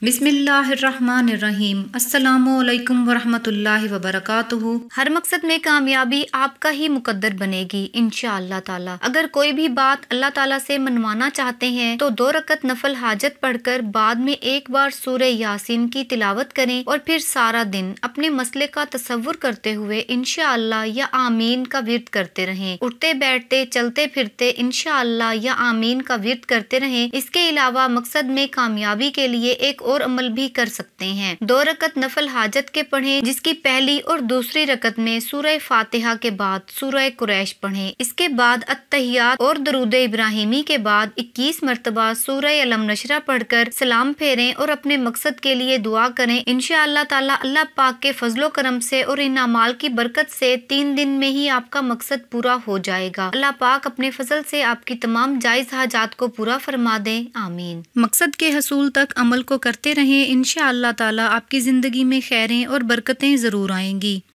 بسم اللہ الرحمن الرحیم۔ السلام علیکم ورحمۃ اللہ وبرکاتہ۔ ہر مقصد میں کامیابی آپ کا ہی مقدر بنے گی انشاءاللہ تعالی۔ اگر کوئی بھی بات اللہ تعالیٰ سے منوانا چاہتے ہیں تو 2 رکعت نفل حاجت پڑھ کر بعد میں ایک بار سورہ یاسین کی تلاوت کریں اور پھر سارا دن اپنے مسئلے کا تصور کرتے ہوئے انشاءاللہ یا آمین کا ورد کرتے رہیں۔ اٹھتے بیٹھتے چلتے پھرتے انشاءاللہ یا آمین کا ورد کرتے رہیں۔ اس کے علاوہ مقصد میں کامیابی کے لیے ایک اور عمل بھی کر سکتے ہیں۔ 2 رکعت نفل حاجت کے پڑھیں، جس کی پہلی اور دوسری رکعت میں سورہ فاتحہ کے بعد سورہ قریش پڑھیں۔ اس کے بعد اتحیات اور درود ابراہیمی کے بعد 21 مرتبہ سورہ علم نشرہ پڑھ کر سلام پھیریں اور اپنے مقصد کے لیے دعا کریں۔ انشاءاللہ تعالی اللہ پاک کے فضل و کرم سے اور ان اعمال کی برکت سے 3 دن میں ہی آپ کا مقصد پورا ہو جائے گا۔ اللہ پاک اپنے فضل سے آپ کی تمام جائز حاجات کو پورا فرما دیں، آمین۔ مقصد کے حصول تک عمل کو کرتے رہیں، انشاءاللہ تعالی آپ کی زندگی میں خیریں اور برکتیں ضرور آئیں گی۔